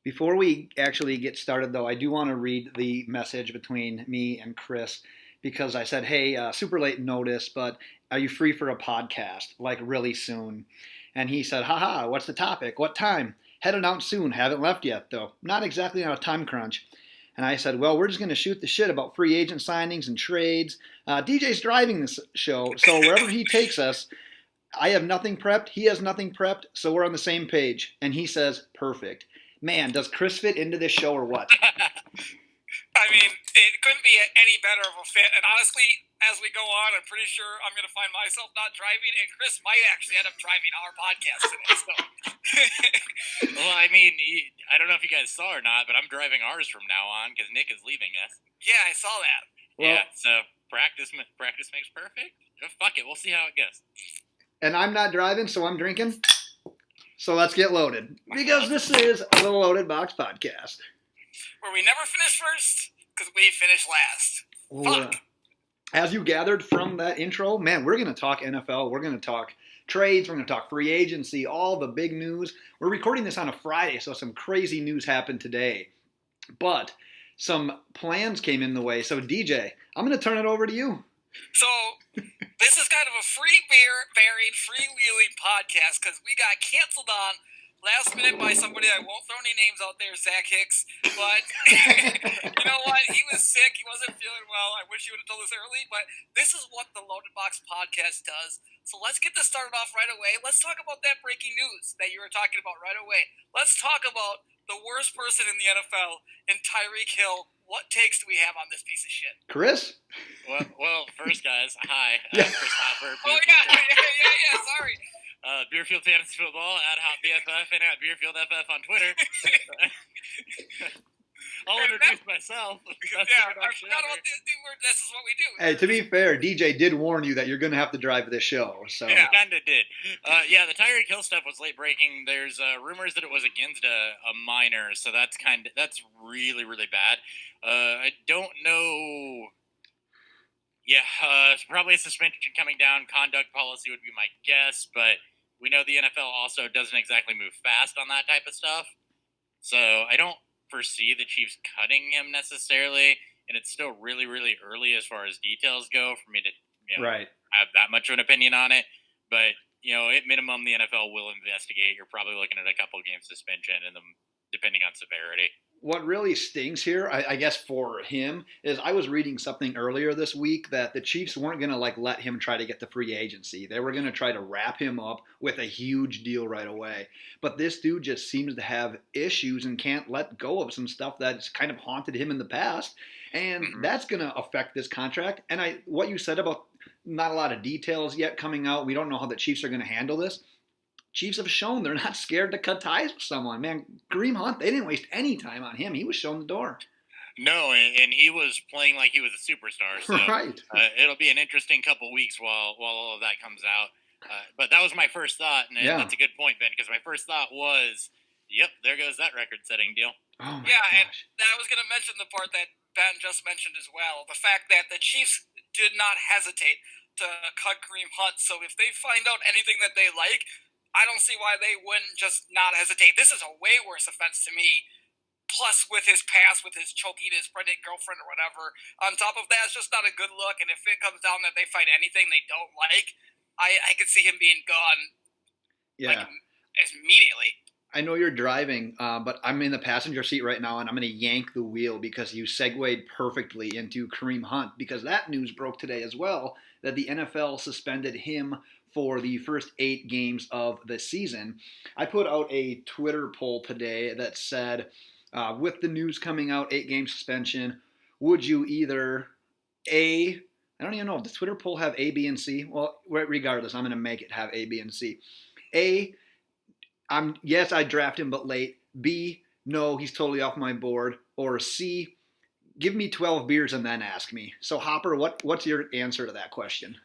Before we actually get started, though, I do want to read the message between me and Kris because I said, hey, super late notice, but are you free for a podcast, like really soon? And he said, haha, what's the topic? What time? Headed out soon. Haven't left yet, though. Not exactly on a time crunch. And I said, well, we're just going to shoot the shit about free agent signings and trades. DJ's driving this show, so wherever he takes us, I have nothing prepped. He has nothing prepped, so we're on the same page. And he says, perfect. Man, does Kris fit into this show or what? I mean, it couldn't be any better of a fit. And honestly, as we go on, I'm pretty sure I'm going to find myself not driving, and Kris might actually end up driving our podcast today. So. Well, I mean, I don't know if you guys saw or not, but I'm driving ours from now on because Nick is leaving us. Yeah, I saw that. Well, yeah, so practice makes perfect. Fuck it, we'll see how it goes. And I'm not driving, so I'm drinking. So let's get loaded. Because this is the Loaded Box Podcast. Where we never finish first, because we finish last. Fuck. As you gathered from that intro, man, we're going to talk NFL. We're going to talk trades. We're going to talk free agency, all the big news. We're recording this on a Friday, so some crazy news happened today. But some plans came in the way. So, DJ, I'm going to turn it over to you. So, this is kind of a free-beer-varied, freewheeling podcast because we got canceled on last minute by somebody. I won't throw any names out there, Zach Hicks, but you know what? He was sick. He wasn't feeling well. I wish he would have told us early, but this is what the Loaded Box Podcast does. So let's get this started off right away. Let's talk about that breaking news that you were talking about right away. Let's talk about the worst person in the NFL and Tyreek Hill. What takes do we have on this piece of shit? Kris? Well, first, guys, hi. Kris Hopper. Oh, yeah, sorry. Beerfield Fantasy Football, @HopBFF, and @BeerfieldFF on Twitter. I'll introduce myself. I forgot about this is what we do. Hey, to be fair, DJ did warn you that you're going to have to drive this show. So yeah, kind of did. The Tyreek Hill stuff was late breaking. There's rumors that it was against a minor, so that's really, really bad. I don't know. Yeah, probably a suspension coming down. Conduct policy would be my guess, but we know the NFL also doesn't exactly move fast on that type of stuff. So I don't foresee the Chiefs cutting him necessarily, and it's still really, really early as far as details go for me to have that much of an opinion on it. But, at minimum, the NFL will investigate. You're probably looking at a couple game suspension, and then depending on severity. What really stings here, I guess, for him is I was reading something earlier this week that the Chiefs weren't going to let him try to get the free agency. They were going to try to wrap him up with a huge deal right away. But this dude just seems to have issues and can't let go of some stuff that's kind of haunted him in the past. And that's going to affect this contract. And what you said about not a lot of details yet coming out, we don't know how the Chiefs are going to handle this. Chiefs have shown they're not scared to cut ties with someone. Man, Kareem Hunt, they didn't waste any time on him. He was shown the door. No, and he was playing like he was a superstar. So right. It'll be an interesting couple weeks while all of that comes out. But that was my first thought, and that's a good point, Ben, because my first thought was, yep, there goes that record-setting deal. Oh my gosh. And I was going to mention the part that Ben just mentioned as well, the fact that the Chiefs did not hesitate to cut Kareem Hunt. So if they find out anything that they like, I don't see why they wouldn't just not hesitate. This is a way worse offense to me. Plus, with his past, with his choking his pregnant girlfriend or whatever, on top of that, it's just not a good look. And if it comes down that they find anything they don't like, I could see him being gone immediately. I know you're driving, but I'm in the passenger seat right now, and I'm going to yank the wheel because you segued perfectly into Kareem Hunt, because that news broke today as well, that the NFL suspended him for the first 8 games of the season. I put out a Twitter poll today that said, with the news coming out, 8-game suspension, would you either I don't even know, does Twitter poll have A, B, and C? Well, regardless, I'm going to make it have A, B, and C. A, yes, I draft him, but late. B, no, he's totally off my board. Or C, give me 12 beers and then ask me. So, Hopper, what's your answer to that question?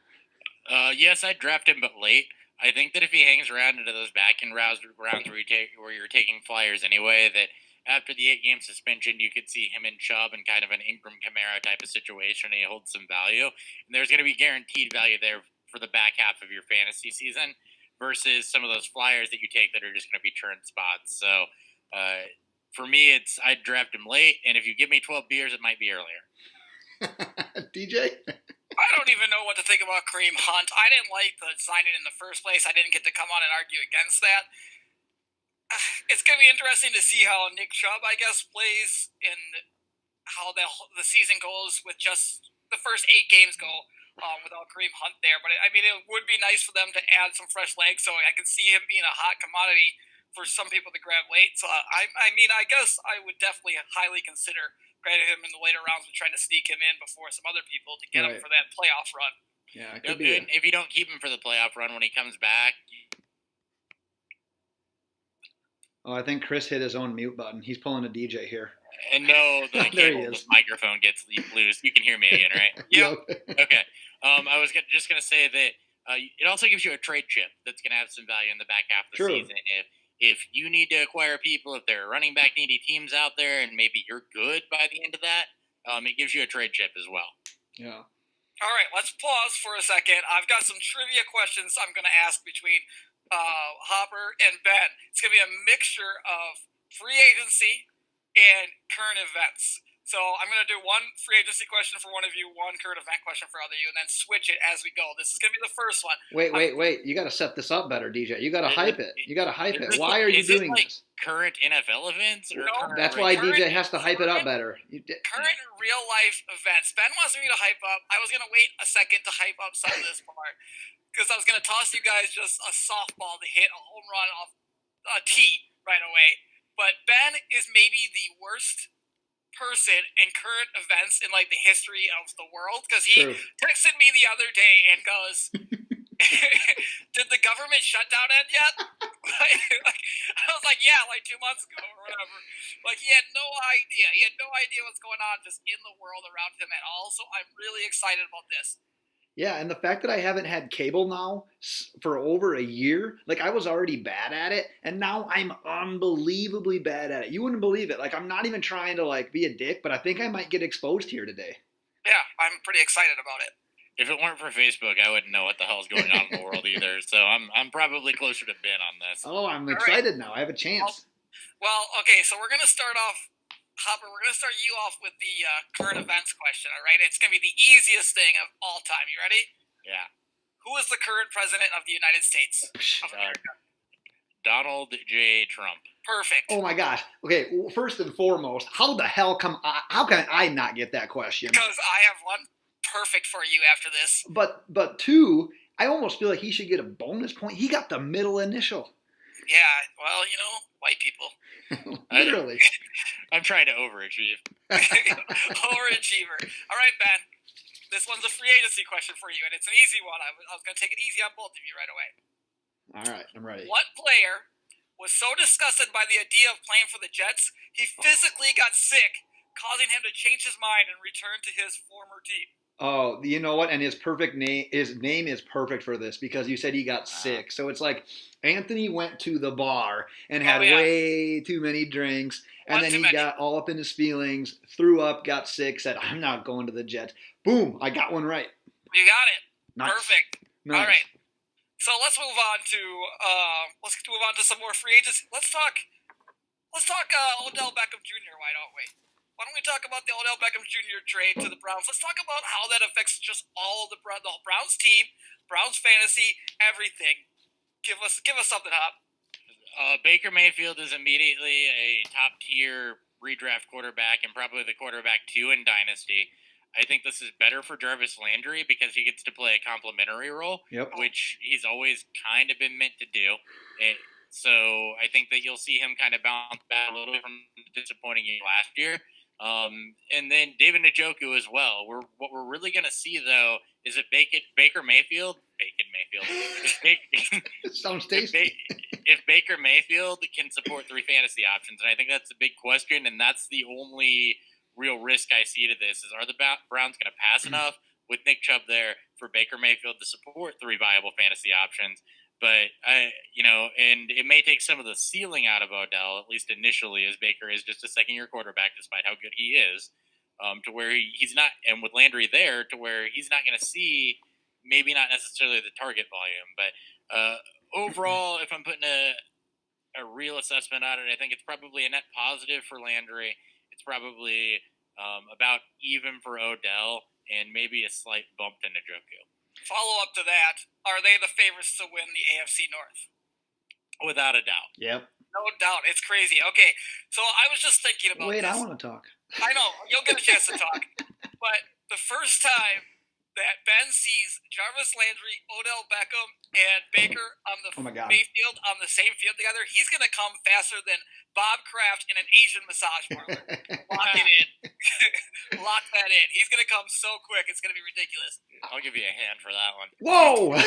Yes, I'd draft him, but late. I think that if he hangs around into those back-end rounds where you're taking flyers anyway, that after the 8-game suspension, you could see him and Chubb in kind of an Ingram Kamara type of situation, and he holds some value. And there's going to be guaranteed value there for the back half of your fantasy season versus some of those flyers that you take that are just going to be churn spots. So For me, I'd draft him late, and if you give me 12 beers, it might be earlier. DJ? I don't even know what to think about Kareem Hunt. I didn't like the signing in the first place. I didn't get to come on and argue against that. It's going to be interesting to see how Nick Chubb, I guess, plays and how the season goes with just the first 8 games go without Kareem Hunt there. But, I mean, it would be nice for them to add some fresh legs, so I could see him being a hot commodity for some people to grab late. So, I mean, I guess I would definitely highly consider grabbing him in the later rounds and trying to sneak him in before some other people to get him for that playoff run. Yeah, it could be. If you don't keep him for the playoff run when he comes back. Oh, I think Kris hit his own mute button. He's pulling a DJ here. And no, the cable, the microphone gets loose. You can hear me again, right? Yep. Okay. I was just going to say that it also gives you a trade chip that's going to have some value in the back half of the season. If you need to acquire people, if there are running back needy teams out there, and maybe you're good by the end of that, it gives you a trade chip as well. Yeah. All right, let's pause for a second. I've got some trivia questions I'm going to ask between Hopper and Ben. It's going to be a mixture of free agency and current events. So I'm going to do one free agency question for one of you, one current event question for other you, and then switch it as we go. This is going to be the first one. Wait. You got to set this up better, DJ. You got to hype it. Why are you doing this? Current NFL events? Or no, that's why DJ has to hype it up better. Current real-life events. Ben wants me to hype up. I was going to wait a second to hype up some of this part because I was going to toss you guys just a softball to hit a home run off a tee right away. But Ben is maybe the worst person in current events in like the history of the world because he texted me the other day and goes, "Did the government shutdown end yet?" I was like, "Yeah, like 2 months ago or whatever." Like he had no idea. He had no idea what's going on just in the world around him at all. So I'm really excited about this. Yeah, and the fact that I haven't had cable now for over a year, like I was already bad at it, and now I'm unbelievably bad at it. You wouldn't believe it. Like I'm not even trying to like be a dick, but I think I might get exposed here today. Yeah, I'm pretty excited about it. If it weren't for Facebook, I wouldn't know what the hell's going on in the world either. So I'm probably closer to Ben on this. Oh, I'm excited now. I have a chance. Well, okay, so we're gonna start off. Hopper, we're going to start you off with the current events question, all right? It's going to be the easiest thing of all time. You ready? Yeah. Who is the current president of the United States of America? Donald J. Trump. Perfect. Oh, my gosh. Okay, well, first and foremost, how can I not get that question? Because I have one perfect for you after this. But two, I almost feel like he should get a bonus point. He got the middle initial. Yeah, well, white people. Literally. I'm trying to overachieve. Overachiever. All right, Ben. This one's a free agency question for you, and it's an easy one. I was going to take it easy on both of you right away. All right, I'm ready. What player was so disgusted by the idea of playing for the Jets, he physically got sick, causing him to change his mind and return to his former team? Oh, you know what? And his name is perfect for this because you said he got sick. So it's like Anthony went to the bar and had way too many drinks, and then he got all up in his feelings, threw up, got sick, said, "I'm not going to the Jets." Boom! I got one right. You got it. Nice. Perfect. Nice. All right. So let's move on to some more free agents. Let's talk Odell Beckham Jr. Why don't we? Why don't we talk about the Odell Beckham Jr. trade to the Browns? Let's talk about how that affects just all the Browns team, Browns fantasy, everything. Give us something, Hop. Baker Mayfield is immediately a top tier redraft quarterback and probably the quarterback 2 in Dynasty. I think this is better for Jarvis Landry because he gets to play a complimentary role, which he's always kind of been meant to do. So I think that you'll see him kind of bounce back a little bit from the disappointing year last year. And then David Njoku as well. What we're really going to see, though, is if Baker Mayfield. It sounds tasty. If Baker Mayfield can support 3 fantasy options, and I think that's the big question, and that's the only real risk I see to this, is are the Browns going to pass enough with Nick Chubb there for Baker Mayfield to support 3 viable fantasy options? But, and it may take some of the ceiling out of Odell, at least initially, as Baker is just a second-year quarterback, despite how good he is, to where he's not, and with Landry there, to where he's not going to see, maybe not necessarily the target volume. But overall, if I'm putting a real assessment on it, I think it's probably a net positive for Landry. It's probably about even for Odell, and maybe a slight bump to Njoku. Follow up to that, are they the favorites to win the AFC North? Without a doubt. Yep. No doubt. It's crazy. Okay, so I was just thinking about Wait, this. I want to talk. I know. You'll get a chance to talk. But the first time that Ben sees Jarvis Landry, Odell Beckham, and Baker on the Mayfield on the same field together, he's going to come faster than Bob Kraft in an Asian massage parlor. Lock it in. Lock that in. He's going to come so quick, it's going to be ridiculous. I'll give you a hand for that one. Whoa!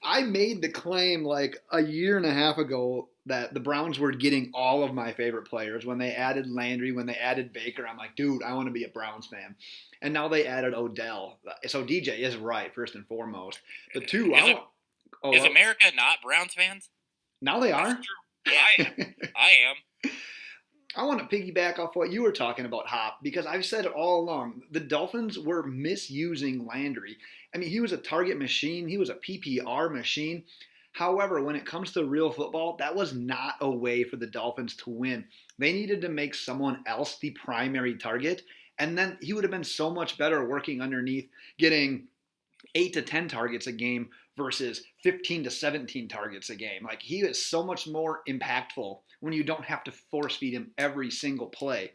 I made the claim like a year and a half ago that the Browns were getting all of my favorite players. When they added Landry, when they added Baker, I'm like, dude, I want to be a Browns fan. And now they added Odell. So DJ is right, first and foremost. But two, is America not Browns fans? Now they are. Yeah, I am. I want to piggyback off what you were talking about, Hop, because I've said it all along. The Dolphins were misusing Landry. I mean, he was a target machine. He was a PPR machine. However, when it comes to real football, that was not a way for the Dolphins to win. They needed to make someone else the primary target, and then he would have been so much better working underneath, getting 8 to 10 targets a game versus 15 to 17 targets a game. Like, he is so much more impactful when you don't have to force feed him every single play.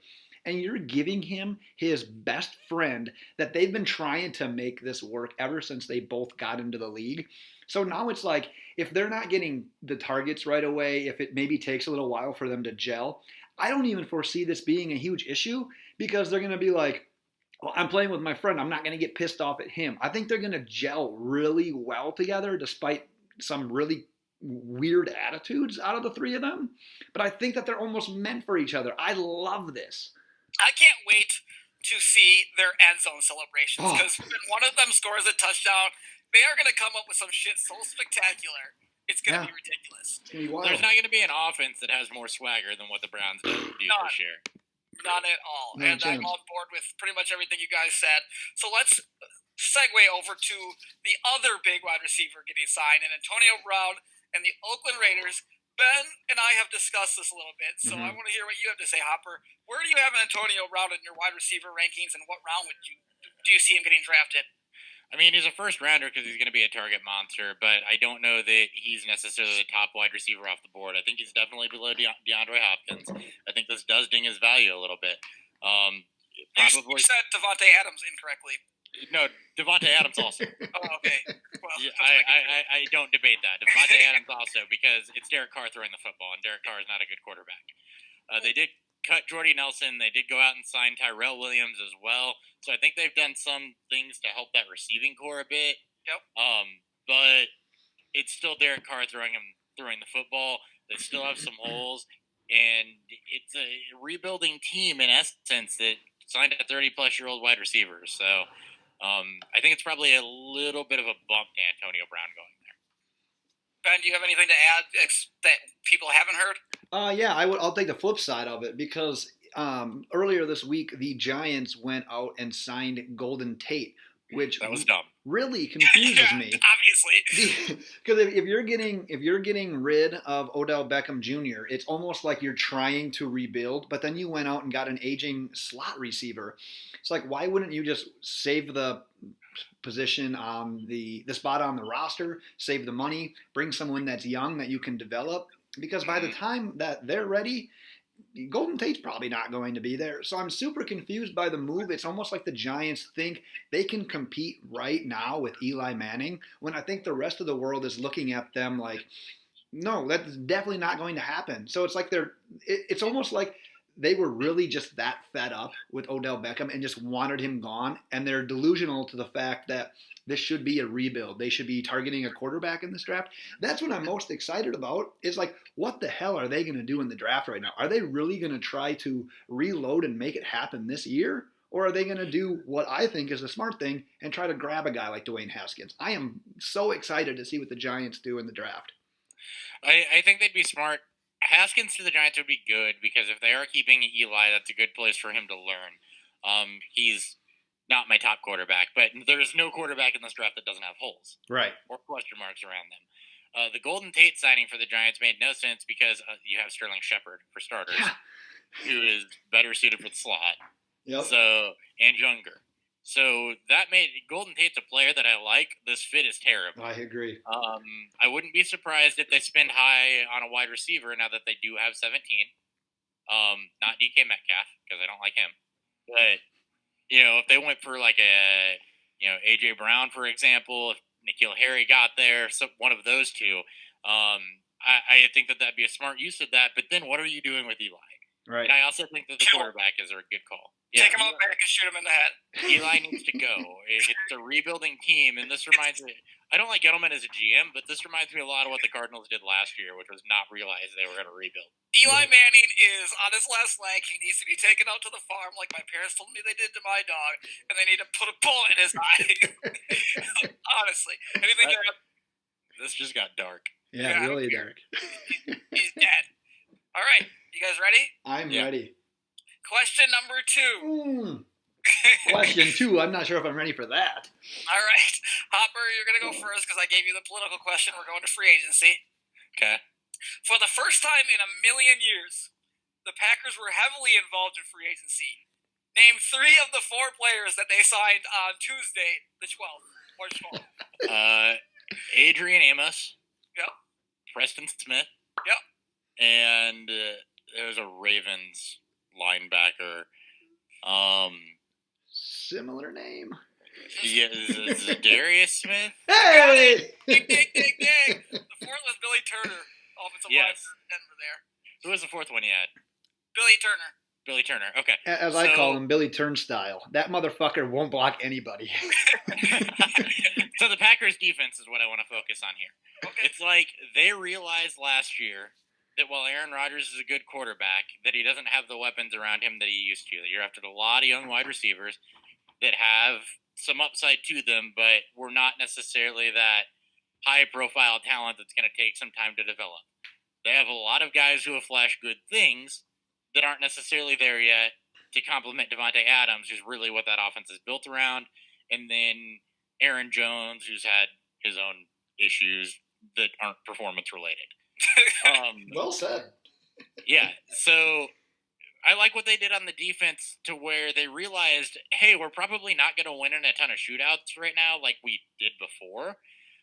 And you're giving him his best friend that they've been trying to make this work ever since they both got into the league. So now it's like, if they're not getting the targets right away, if it maybe takes a little while for them to gel, I don't even foresee this being a huge issue, because they're going to be like, well, I'm playing with my friend, I'm not going to get pissed off at him. I think they're going to gel really well together despite some really weird attitudes out of the three of them. But I think that they're almost meant for each other. I love this. I can't wait to see their end zone celebrations, because when one of them scores a touchdown, they are going to come up with some shit so spectacular. It's going to be ridiculous. There's not going to be an offense that has more swagger than what the Browns do this year. Not at all. And I'm on board with pretty much everything you guys said. So let's segue over to the other big wide receiver getting signed, and Antonio Brown and the Oakland Raiders. Ben and I have discussed this a little bit, so I want to hear what you have to say, Hopper. Where do you have Antonio Brown in your wide receiver rankings, and what round do you see him getting drafted? I mean, he's a first rounder because he's going to be a target monster, but I don't know that he's necessarily the top wide receiver off the board. I think he's definitely below DeAndre Hopkins. I think this does ding his value a little bit. You said Devontae Adams incorrectly. No, Devontae Adams also. Oh, okay. Well, yeah, I don't debate that. Devontae Adams also, because it's Derek Carr throwing the football, and Derek Carr is not a good quarterback. They did cut Jordy Nelson. They did go out and sign Tyrell Williams as well. So I think they've done some things to help that receiving core a bit. Yep. But it's still Derek Carr throwing the football. They still have some holes, and it's a rebuilding team in essence that signed a 30-plus-year-old wide receiver. So I think it's probably a little bit of a bump to Antonio Brown going there. Ben, do you have anything to add that people haven't heard? Yeah, I'll take the flip side of it, because earlier this week the Giants went out and signed Golden Tate, which that was dumb. Really confuses me. Obviously, because if you're getting rid of Odell Beckham Jr., it's almost like you're trying to rebuild, but then you went out and got an aging slot receiver. It's like, why wouldn't you just save the position on the spot on the roster, save the money, bring someone that's young that you can develop? Because by the time that they're ready, Golden Tate's probably not going to be there. So I'm super confused by the move. It's almost like the Giants think they can compete right now with Eli Manning, when I think the rest of the world is looking at them like, no, that's definitely not going to happen. So it's like it's almost like they were really just that fed up with Odell Beckham and just wanted him gone. And they're delusional to the fact that this should be a rebuild. They should be targeting a quarterback in this draft. That's what I'm most excited about, is like, what the hell are they going to do in the draft right now? Are they really going to try to reload and make it happen this year? Or are they going to do what I think is a smart thing and try to grab a guy like Dwayne Haskins? I am so excited to see what the Giants do in the draft. I think they'd be smart. Haskins to the Giants would be good, because if they are keeping Eli, that's a good place for him to learn. He's not my top quarterback, but there's no quarterback in this draft that doesn't have holes. Right. Or question marks around them. The Golden Tate signing for the Giants made no sense because you have Sterling Shepard for starters, who is better suited for the slot. Yep. And younger. So that made Golden Tate's a player that I like. This fit is terrible. I agree. I wouldn't be surprised if they spend high on a wide receiver now that they do have 17. Not DK Metcalf because I don't like him. But if they went for like a AJ Brown, for example, if N'Keal Harry got there, so one of those two, I think that'd be a smart use of that. But then what are you doing with Eli? Right. And I also think that the quarterback is a good call. Take him out back and shoot him in the head. Eli needs to go. It's a rebuilding team, and this reminds me. I don't like Gettleman as a GM, but this reminds me a lot of what the Cardinals did last year, which was not realize they were going to rebuild. Eli Manning is on his last leg. He needs to be taken out to the farm like my parents told me they did to my dog, and they need to put a bullet in his eye. Honestly. Anything this just got dark. Yeah, really dark. He's dead. All right. You guys ready? I'm ready. Question number 2. Question 2. I'm not sure if I'm ready for that. All right. Hopper, you're going to go first because I gave you the political question. We're going to free agency. Okay. For the first time in a million years, the Packers were heavily involved in free agency. Name 3 of the 4 players that they signed on Tuesday, the 12th, March 12th. Adrian Amos. Yep. Preston Smith. Yep. And there's a Ravens linebacker. Similar name. Yeah, Darius Smith. Hey! Ding, ding, ding, ding. The 4th was Billy Turner, offensive lineman in Denver there. Who was the 4th one you had? Billy Turner. Billy Turner. Okay. As I call him, Billy Turnstile. That motherfucker won't block anybody. So the Packers defense is what I want to focus on here. Okay. It's like they realized last year that while Aaron Rodgers is a good quarterback, that he doesn't have the weapons around him that he used to. You're after a lot of young wide receivers that have some upside to them, but were not necessarily that high-profile talent that's going to take some time to develop. They have a lot of guys who have flashed good things that aren't necessarily there yet to complement Devontae Adams, who's really what that offense is built around, and then Aaron Jones, who's had his own issues that aren't performance-related. Well said. Yeah, so I like what they did on the defense to where they realized, hey, we're probably not going to win in a ton of shootouts right now like we did before.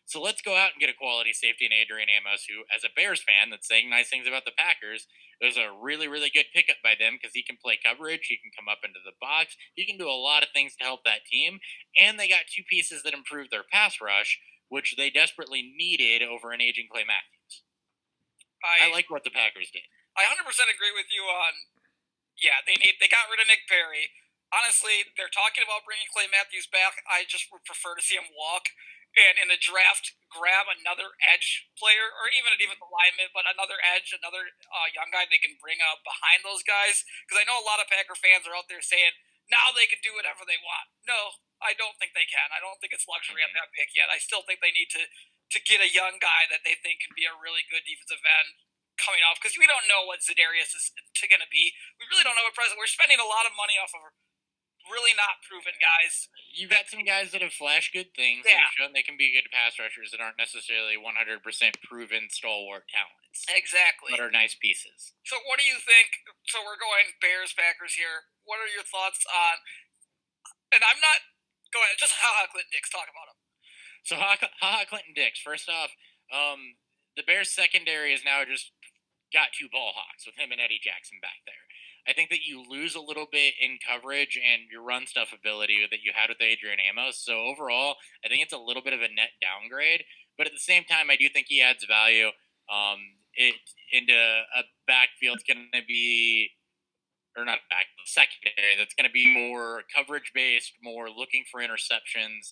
So let's go out and get a quality safety in Adrian Amos, who, as a Bears fan that's saying nice things about the Packers, it was a really, really good pickup by them because he can play coverage, he can come up into the box, he can do a lot of things to help that team, and they got 2 pieces that improved their pass rush, which they desperately needed over an aging Clay Matthews. I like what the Packers did. I 100% agree with you on, they got rid of Nick Perry. Honestly, they're talking about bringing Clay Matthews back. I just would prefer to see him walk. And in the draft, grab another edge player, or even a defensive lineman, but another edge, another young guy they can bring up behind those guys. Because I know a lot of Packer fans are out there saying, now they can do whatever they want. No, I don't think they can. I don't think it's luxury at that pick yet. I still think they need to get a young guy that they think can be a really good defensive end coming off. Because we don't know what Za'Darius is going to be. We really don't know what present. We're spending a lot of money off of really not proven guys. You've got some guys that have flashed good things. Yeah. They've shown they can be good pass rushers that aren't necessarily 100% proven stalwart talents. Exactly. But are nice pieces. So what do you think? So we're going Bears, Packers here. What are your thoughts on, and I'm not, go ahead, just Ha-Ha Clinton Dix, talk about him. So Ha-Ha Clinton Dix, first off, the Bears secondary is now just got 2 ball hawks with him and Eddie Jackson back there. I think that you lose a little bit in coverage and your run stuff ability that you had with Adrian Amos. So overall, I think it's a little bit of a net downgrade. But at the same time, I do think he adds value into a backfield that's going to be, or not back, secondary that's going to be more coverage based, more looking for interceptions.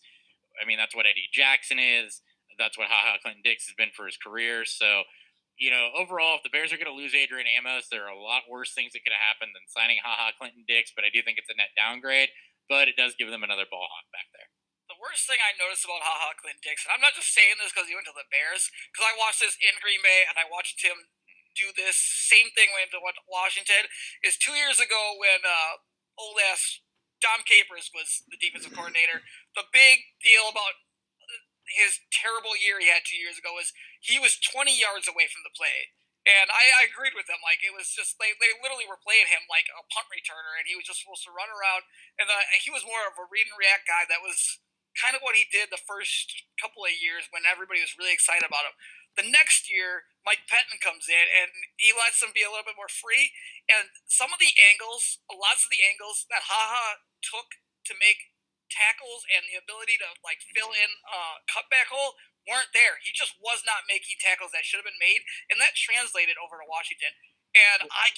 I mean, that's what Eddie Jackson is. That's what Ha-Ha Clinton Dix has been for his career. So, overall, if the Bears are going to lose Adrian Amos, there are a lot worse things that could have happened than signing Ha-Ha Clinton Dix, but I do think it's a net downgrade, but it does give them another ball hawk back there. The worst thing I noticed about Ha-Ha Clinton Dix, and I'm not just saying this because he went to the Bears, because I watched this in Green Bay, and I watched him do this same thing when he went to Washington, is 2 years ago when old-ass Dom Capers was the defensive coordinator. The big deal about his terrible year he had 2 years ago was he was 20 yards away from the play. And I agreed with them. Like, it was just, they literally were playing him like a punt returner, and he was just supposed to run around. And he was more of a read and react guy. That was kind of what he did the first couple of years when everybody was really excited about him. The next year, Mike Pettin comes in, and he lets him be a little bit more free. And some of the angles, lots of the angles that HaHa took to make tackles and the ability to, like, fill in a cutback hole weren't there. He just was not making tackles that should have been made, and that translated over to Washington. And I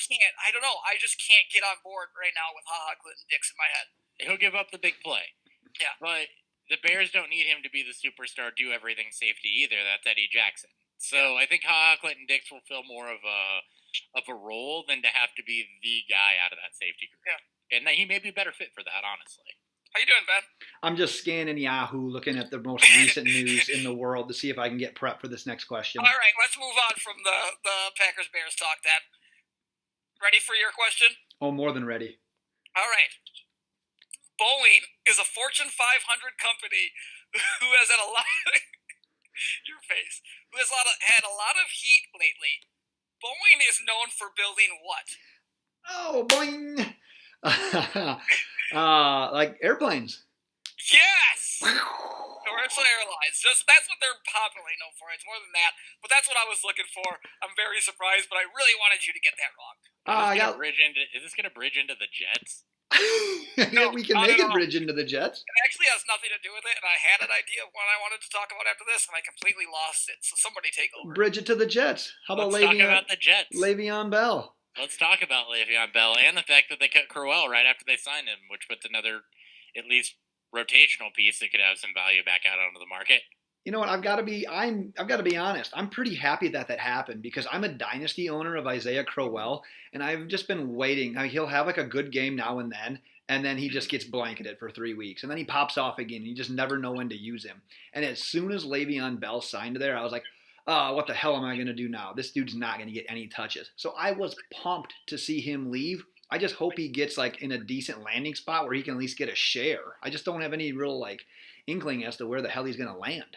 don't know, I just can't get on board right now with HaHa Clinton Dix in my head. He'll give up the big play. Yeah. But the Bears don't need him to be the superstar, do everything safety either. That's Eddie Jackson. So I think HaHa Clinton Dix will fill more of a role than to have to be the guy out of that safety group. Yeah. And he may be a better fit for that, honestly. How you doing, Ben? I'm just scanning Yahoo, looking at the most recent news in the world to see if I can get prepped for this next question. All right, let's move on from the Packers-Bears talk then. Ready for your question? Oh, more than ready. All right. Boeing is a Fortune 500 company who has had a lot of, your face, who has had a lot of heat lately. Boeing is known for building what? Oh, boing! Like airplanes. Yes! Commercial airlines. That's what they're popularly known for. It's more than that, but that's what I was looking for. I'm very surprised, but I really wanted you to get that wrong. Is this going to bridge into the Jets? Yeah, we can make a bridge into the Jets. It actually has nothing to do with it, and I had an idea of what I wanted to talk about after this, and I completely lost it. So somebody take over. Bridge it to the Jets. How about Let's talk about the Jets. Le'Veon Bell. Let's talk about Le'Veon Bell and the fact that they cut Crowell right after they signed him, which puts another, at least, rotational piece that could have some value back out onto the market. You know what? I've got to be honest. I'm pretty happy that happened because I'm a dynasty owner of Isaiah Crowell, and I've just been waiting. I mean, he'll have like a good game now and then he just gets blanketed for 3 weeks, and then he pops off again. You just never know when to use him. And as soon as Le'Veon Bell signed there, I was like, oh, what the hell am I going to do now? This dude's not going to get any touches. So I was pumped to see him leave. I just hope he gets like in a decent landing spot where he can at least get a share. I just don't have any real like inkling as to where the hell he's going to land.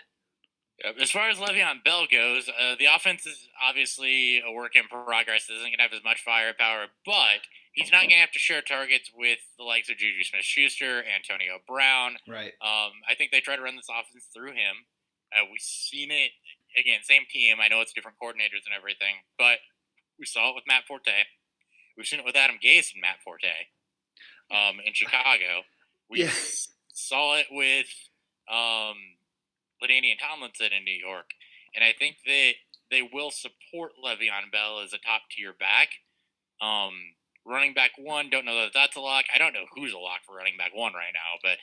As far as Le'Veon Bell goes, the offense is obviously a work in progress. It isn't going to have as much firepower, but he's not going to have to share targets with the likes of Juju Smith-Schuster, Antonio Brown. Right. I think they try to run this offense through him. We've seen it. Again, same team. I know it's different coordinators and everything, but we saw it with Matt Forte. We've seen it with Adam Gase and Matt Forte in Chicago. We saw it with LaDainian Tomlinson in New York. And I think that they will support Le'Veon Bell as a top-tier back. Running back one, don't know that that's a lock. I don't know who's a lock for running back one right now, but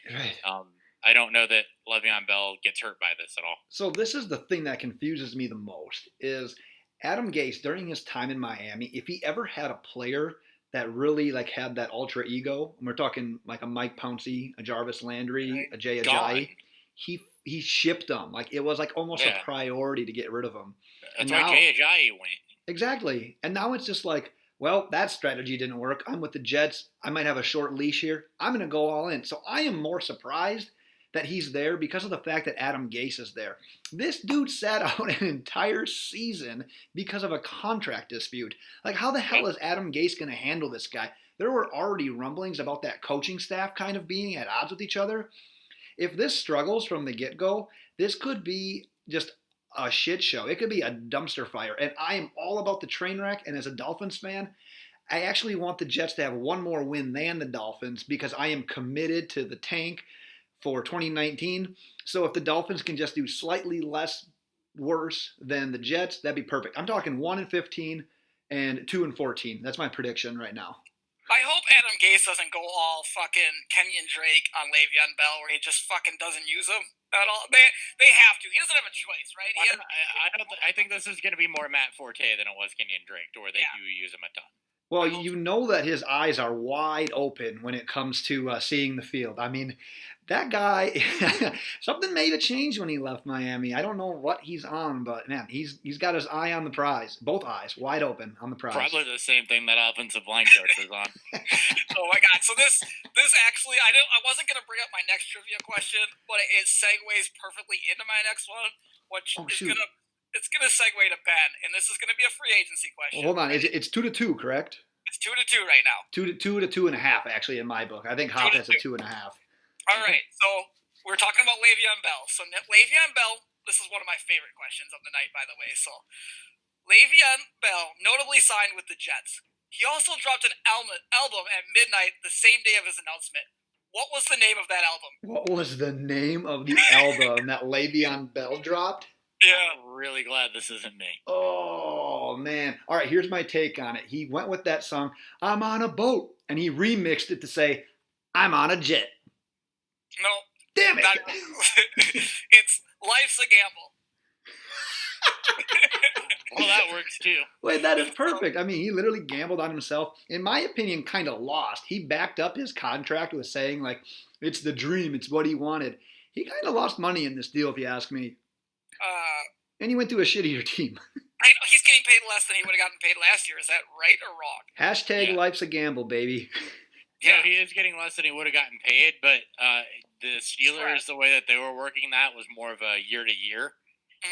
I don't know that Le'Veon Bell gets hurt by this at all. So this is the thing that confuses me the most is Adam Gase, during his time in Miami, if he ever had a player that really like had that ultra ego, and we're talking like a Mike Pouncey, a Jarvis Landry, a Jay Ajayi, he shipped them. Like it was like almost a priority to get rid of them. That's why Jay Ajayi went. Exactly. And now it's just like, well, that strategy didn't work. I'm with the Jets. I might have a short leash here. I'm going to go all in. So I am more surprised that he's there because of the fact that Adam Gase is there. This dude sat out an entire season because of a contract dispute. Like, how the hell is Adam Gase going to handle this guy? There were already rumblings about that coaching staff kind of being at odds with each other. If this struggles from the get-go, this could be just a shit show. It could be a dumpster fire. And I am all about the train wreck. And as a Dolphins fan, I actually want the Jets to have one more win than the Dolphins because I am committed to the tank for 2019. So if the Dolphins can just do slightly less worse than the Jets, that'd be perfect. I'm talking 1-15 and 2-14. That's my prediction right now. I hope Adam Gase doesn't go all fucking Kenyon Drake on Le'Veon Bell where he just fucking doesn't use him at all. They have to. He doesn't have a choice, right? I think this is going to be more Matt Forte than it was Kenyon Drake, to where they do use him a ton. Well, you know that his eyes are wide open when it comes to seeing the field. I mean, That guy, something may have changed when he left Miami. I don't know what he's on, but man, he's got his eye on the prize, both eyes wide open on the prize. Probably the same thing that offensive line coach is on. Oh my God! So this actually, I wasn't gonna bring up my next trivia question, but it segues perfectly into my next one, which it's gonna segue to Ben, and this is gonna be a free agency question. Well, hold on, it's 2-2, correct? It's 2-2 right now. 2 to 2.5 actually in my book. I think Hop has a 2.5. All right, so we're talking about Le'Veon Bell. So Le'Veon Bell, this is one of my favorite questions of the night, by the way. So Le'Veon Bell notably signed with the Jets. He also dropped an album at midnight the same day of his announcement. What was the name of that album? What was the name of the album that Le'Veon Bell dropped? Yeah. I'm really glad this isn't me. Oh, man. All right, here's my take on it. He went with that song, I'm on a boat, and he remixed it to say, I'm on a jet. No. Damn it. It's Life's a Gamble. Well, that works too. Wait, that is perfect. I mean, he literally gambled on himself. In my opinion, kind of lost. He backed up his contract with saying, like, it's the dream, it's what he wanted. He kind of lost money in this deal, if you ask me. And he went to a shittier team. I know, he's getting paid less than he would have gotten paid last year. Is that right or wrong? Hashtag life's a gamble, baby. Yeah, he is getting less than he would have gotten paid, but the Steelers, the way that they were working that was more of a year-to-year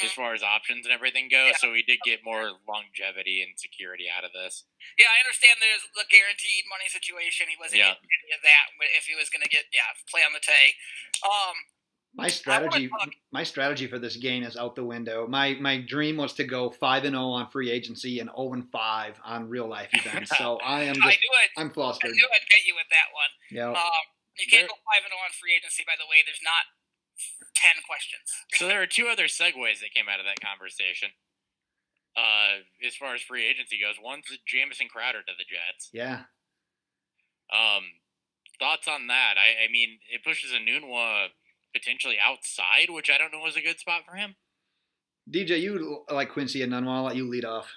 as far as options and everything go, so he did get more longevity and security out of this. Yeah, I understand there's the guaranteed money situation. He wasn't getting any of that if he was going to get, play on the tag. My strategy for this game is out the window. My dream was to go 5-0 on free agency and 0-5 on real life events. So I'm flustered. I knew I'd get you with that one. Yeah. You can't go 5-0 on free agency. By the way, there's not 10 questions. So there are two other segues that came out of that conversation. As far as free agency goes, one's Jamison Crowder to the Jets. Yeah. Thoughts on that? I mean, it pushes Enunwa potentially outside, which I don't know is a good spot for him. DJ, you like Quincy Enunwa. I'll let you lead off.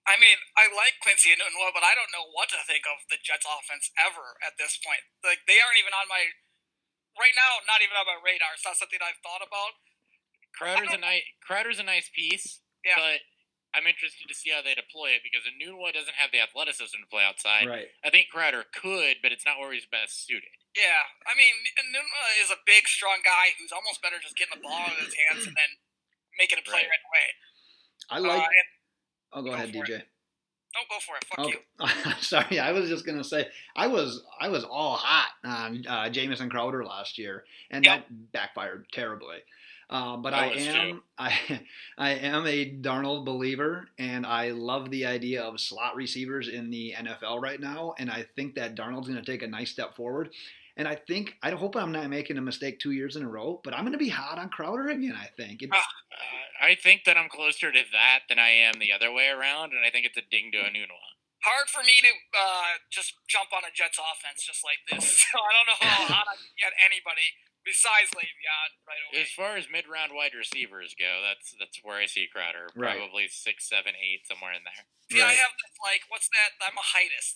I mean, I like Quincy Enunwa, but I don't know what to think of the Jets offense ever at this point. Like, they aren't even on my, right now, not even on my radar. It's not something I've thought about. Crowder's a nice piece, but I'm interested to see how they deploy it because Enunwa doesn't have the athleticism to play outside. Right. I think Crowder could, but it's not where he's best suited. Yeah, I mean, Enunwa is a big, strong guy who's almost better just getting the ball in his hands and then making a play right away. I like. Go ahead, DJ. Don't go for it. Fuck you. Sorry, I was just gonna say I was all hot on Jamison Crowder last year, and that backfired terribly. But I am a Darnold believer, and I love the idea of slot receivers in the NFL right now, and I think that Darnold's going to take a nice step forward. And I hope I'm not making a mistake 2 years in a row, but I'm going to be hot on Crowder again, I think. I think that I'm closer to that than I am the other way around, and I think it's a ding to Enunwa. Hard for me to just jump on a Jets offense just like this. So I don't know how hot I can get anybody besides Le'Veon right away. As far as mid-round wide receivers go, that's where I see Crowder. Probably 6, 7, 8, somewhere in there. See, I have this, what's that? I'm a heightus.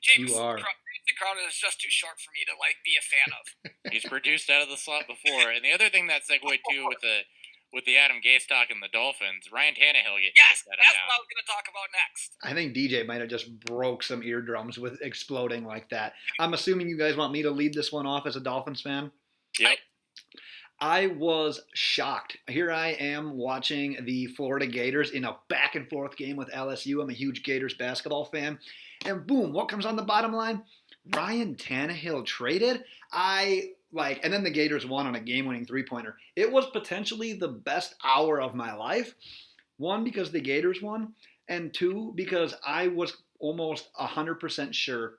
James Crowder is just too short for me to be a fan of. He's produced out of the slot before, and the other thing that segued too with the Adam Gase talk and the Dolphins, Ryan Tannehill getting kicked out of town. That's what I was going to talk about next. I think DJ might have just broke some eardrums with exploding like that. I'm assuming you guys want me to lead this one off as a Dolphins fan? Yep. I was shocked. Here I am watching the Florida Gators in a back-and-forth game with LSU. I'm a huge Gators basketball fan. And boom, what comes on the bottom line? Ryan Tannehill traded. And then the Gators won on a game-winning three-pointer. It was potentially the best hour of my life. One, because the Gators won. And two, because I was almost 100% sure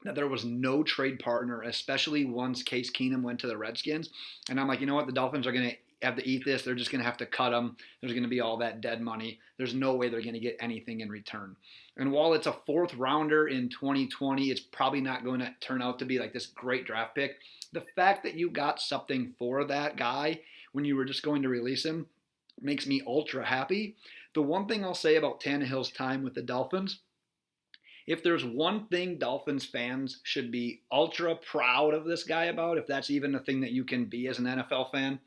that there was no trade partner, especially once Case Keenum went to the Redskins. And I'm like, you know what? The Dolphins are going to have to eat this. They're just going to have to cut him. There's going to be all that dead money. There's no way they're going to get anything in return. And while it's a fourth rounder in 2020, it's probably not going to turn out to be like this great draft pick. The fact that you got something for that guy when you were just going to release him makes me ultra happy. The one thing I'll say about Tannehill's time with the Dolphins if there's one thing Dolphins fans should be ultra proud of this guy about, if that's even a thing that you can be as an NFL fan,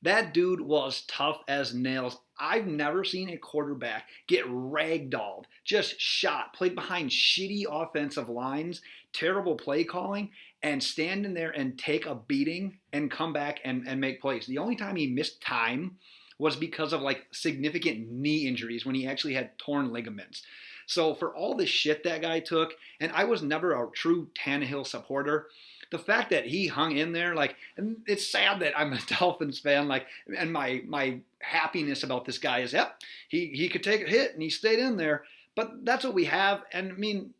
that dude was tough as nails. I've never seen a quarterback get ragdolled, just shot, played behind shitty offensive lines, terrible play calling, and stand in there and take a beating and come back and make plays. The only time he missed time was because of like significant knee injuries when he actually had torn ligaments. So for all the shit that guy took, and I was never a true Tannehill supporter, the fact that he hung in there, like, and it's sad that I'm a Dolphins fan, like, and my happiness about this guy is, yep, he could take a hit and he stayed in there, but that's what we have, and I mean,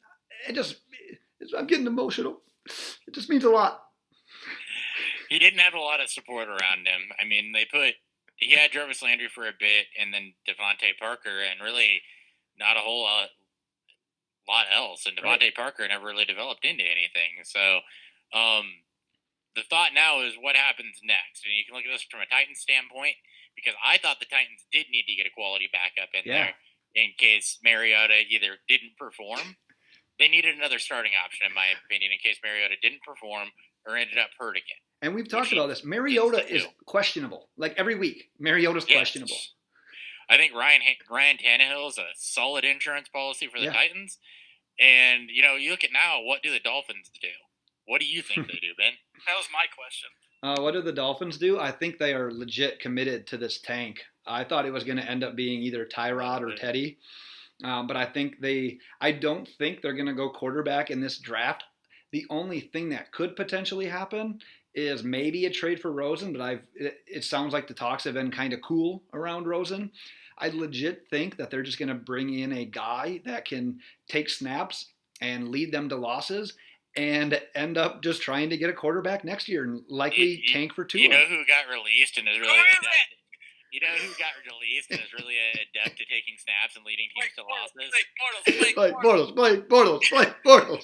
I'm getting emotional. It just means a lot. He didn't have a lot of support around him. I mean, he had Jarvis Landry for a bit, and then Devontae Parker, and really not a whole lot else. And Devontae Parker never really developed into anything. So the thought now is what happens next. And you can look at this from a Titans standpoint, because I thought the Titans did need to get a quality backup in there in case Mariota either didn't perform. They needed another starting option, in my opinion, in case Mariota didn't perform or ended up hurt again. And we've talked about this. Mariota is questionable. Like every week, Mariota's questionable. I think Ryan Tannehill is a solid insurance policy for the Titans. And, you look at now, what do the Dolphins do? What do you think they do, Ben? That was my question. What do the Dolphins do? I think they are legit committed to this tank. I thought it was going to end up being either Tyrod or Teddy. But I don't think they're going to go quarterback in this draft. The only thing that could potentially happen is maybe a trade for Rosen, but it sounds like the talks have been kind of cool around Rosen. I legit think that they're just going to bring in a guy that can take snaps and lead them to losses and end up just trying to get a quarterback next year and likely tank for Tua. You know who got released and is really adept? You know who got released and is really adept at taking snaps and leading teams to losses? Blake Bortles.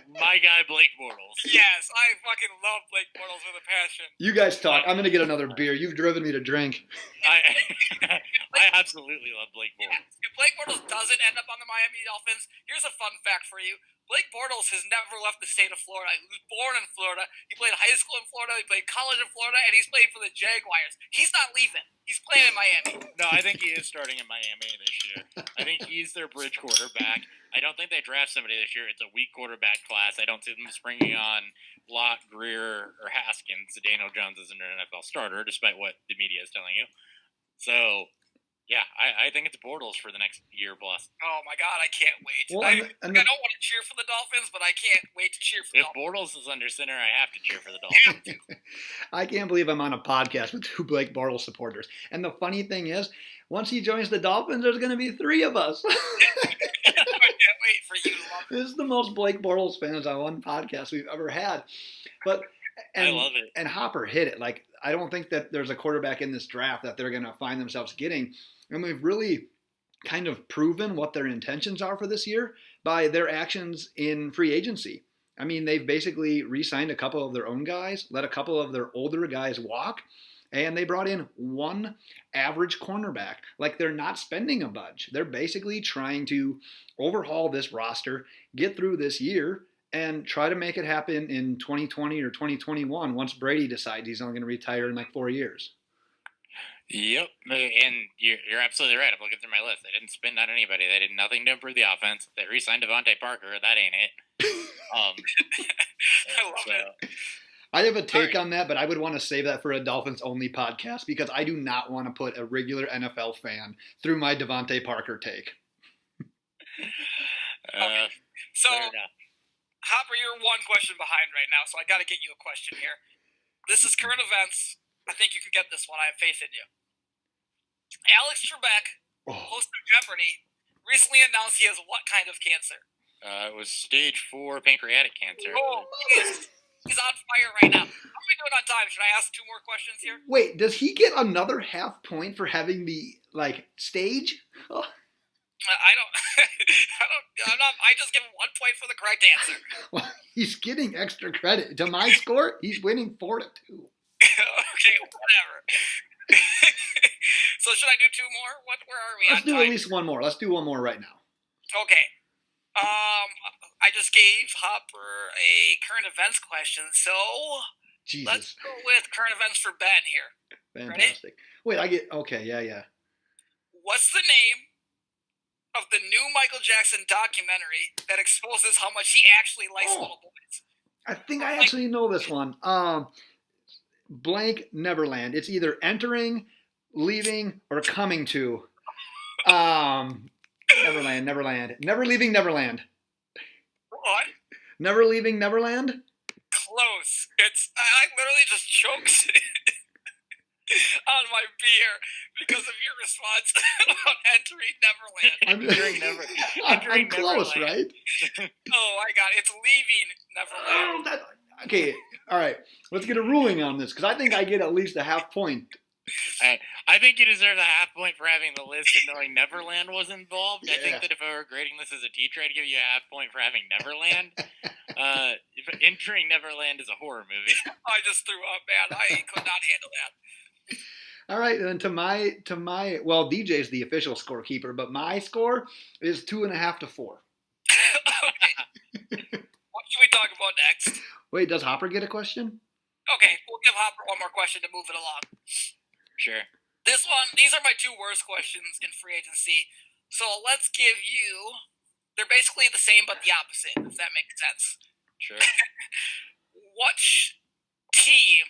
My guy, Blake Bortles. Yes, I fucking love Blake Bortles with a passion. You guys talk. I'm going to get another beer. You've driven me to drink. I absolutely love Blake Bortles. Yeah. If Blake Bortles doesn't end up on the Miami Dolphins, here's a fun fact for you. Blake Bortles has never left the state of Florida. He was born in Florida. He played high school in Florida. He played college in Florida, and he's played for the Jaguars. He's not leaving. He's playing in Miami. No, I think he is starting in Miami this year. I think he's their bridge quarterback. I don't think they draft somebody this year. It's a weak quarterback class. I don't see them springing on Lott, Greer, or Haskins. Daniel Jones isn't an NFL starter, despite what the media is telling you. So, yeah, I think it's Bortles for the next year plus. Oh, my God, I can't wait. Well, I don't want to cheer for the Dolphins, but I can't wait to cheer for the Dolphins. If Bortles is under center, I have to cheer for the Dolphins. I can't believe I'm on a podcast with two Blake Bortles supporters. And the funny thing is, once he joins the Dolphins, there's going to be three of us. I can't wait for you to love it. This is the most Blake Bortles fans on one podcast we've ever had. I love it. And Hopper hit it. Like, I don't think that there's a quarterback in this draft that they're going to find themselves getting. And we've really kind of proven what their intentions are for this year by their actions in free agency. I mean, they've basically re-signed a couple of their own guys, let a couple of their older guys walk, and they brought in one average cornerback. Like, they're not spending a bunch. They're basically trying to overhaul this roster, get through this year, and try to make it happen in 2020 or 2021 once Brady decides he's only going to retire in like 4 years. Yep, and you're absolutely right. I'm looking through my list. They didn't spend on anybody. They did nothing to improve the offense. They re-signed Devontae Parker. That ain't it. I love it. I have a take on that, but I would want to save that for a Dolphins-only podcast because I do not want to put a regular NFL fan through my Devontae Parker take. Okay. So, Hopper, you're one question behind right now, so I got to get you a question here. This is current events. I think you can get this one. I have faith in you. Alex Trebek, host of Jeopardy, recently announced he has what kind of cancer? It was stage 4 pancreatic cancer. Oh, he's on fire right now. How are we doing on time? Should I ask 2 more questions here? Wait, does he get another half point for having the, stage? Oh. I just give him 1 point for the correct answer. Well, he's getting extra credit. To my score, he's winning 4-2. Okay, whatever. So should I do 2 more? Where are we? Let's do at least one more. Let's do one more right now. Okay. I just gave Hopper a current events question, so let's Jesus. go with current events for Ben here. Fantastic. Wait, I get okay. Yeah. What's the name of the new Michael Jackson documentary that exposes how much he actually likes little boys? I think I actually know this one. Blank Neverland. It's either Entering, Leaving, or Coming to. Neverland. Never Leaving Neverland. What? Never Leaving Neverland? Close. I literally just choked on my beer because of your response about Entering Neverland. I'm close, right? Oh, I got it. It's Leaving Neverland. Okay, all right. Let's get a ruling on this because I think I get at least a half point. I think you deserve a half point for having the list and knowing Neverland was involved. Yeah. I think that if I were grading this as a teacher, I'd give you a half point for having Neverland. If Entering Neverland is a horror movie. I just threw up, man. I could not handle that. All right, then to my well, DJ's the official scorekeeper, but my score is 2.5 to 4. Okay. What should we talk about next? Wait, does Hopper get a question? Okay, we'll give Hopper one more question to move it along. Sure. These are my 2 worst questions in free agency. So let's give you, they're basically the same but the opposite, if that makes sense. Sure. Which team